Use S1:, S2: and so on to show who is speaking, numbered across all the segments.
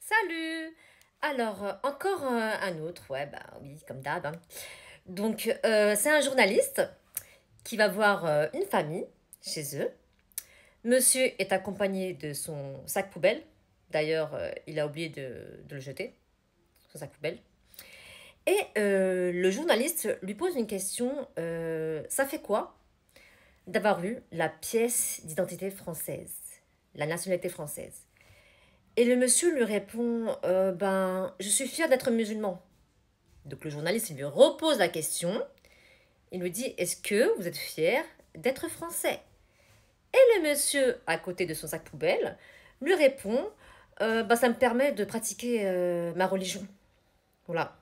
S1: Salut! Alors, encore un autre, ouais, bah oui, comme d'hab, hein. Donc, c'est un journaliste qui va voir une famille chez eux. Monsieur est accompagné de son sac poubelle. D'ailleurs, il a oublié de le jeter, son sac poubelle. Et le journaliste lui pose une question. Ça fait quoi d'avoir eu la pièce d'identité française, la nationalité française? Et le monsieur lui répond, ben, je suis fier d'être musulman. Donc le journaliste il lui repose la question. Il lui dit, est-ce que vous êtes fier d'être français? Et le monsieur, à côté de son sac poubelle, lui répond, ben, ça me permet de pratiquer ma religion. Voilà.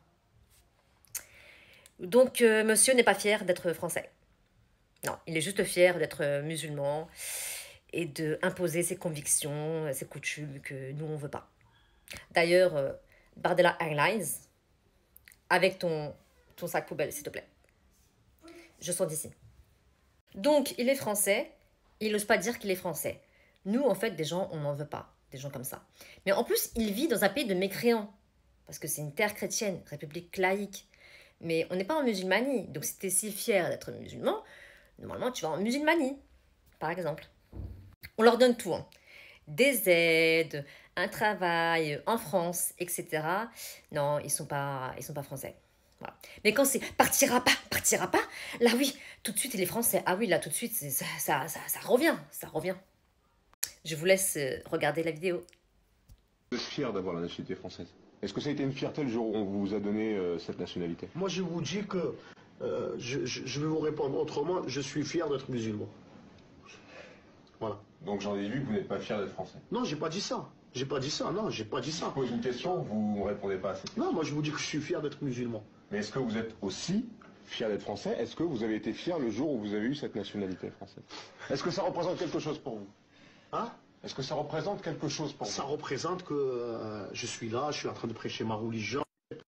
S1: Donc monsieur n'est pas fier d'être français. Non, il est juste fier d'être musulman et de imposer ses convictions, ses coutumes que nous on veut pas. D'ailleurs, Bardella Airlines, avec ton sac poubelle, s'il te plaît. Je sors d'ici. Donc, il est français, il n'ose pas dire qu'il est français. Nous, en fait, des gens, on n'en veut pas, des gens comme ça. Mais en plus, il vit dans un pays de mécréants, parce que c'est une terre chrétienne, république laïque. Mais on n'est pas en musulmanie, donc si tu es si fier d'être musulman, normalement, tu vas en musulmanie, par exemple. On leur donne tout, hein. Des aides, un travail en France, etc. Non, ils sont pas français. Voilà. Mais quand c'est partira pas, là oui, tout de suite il est français. Ah oui, là tout de suite, ça revient, ça revient. Je vous laisse regarder la vidéo.
S2: Vous êtes fier d'avoir la nationalité française. Est-ce que ça a été une fierté le jour où on vous a donné cette nationalité?
S3: Moi, je vous dis que je vais vous répondre autrement. Je suis fier d'être musulman. Voilà.
S2: Donc j'en ai vu que vous n'êtes pas fier d'être français.
S3: Non, j'ai pas dit ça. J'ai pas dit ça. Non, j'ai pas dit
S2: Je
S3: ça.
S2: vous pose une question, vous ne répondez pas à cette question.
S3: Non, moi, je vous dis que je suis fier d'être musulman.
S2: Mais est-ce que vous êtes aussi fier d'être français? Est-ce que vous avez été fier le jour où vous avez eu cette nationalité française? Est-ce que ça représente quelque chose pour vous?
S3: Hein?
S2: Est-ce que ça représente quelque chose pour
S3: Ça
S2: vous?
S3: représente que je suis là, je suis en train de prêcher ma religion.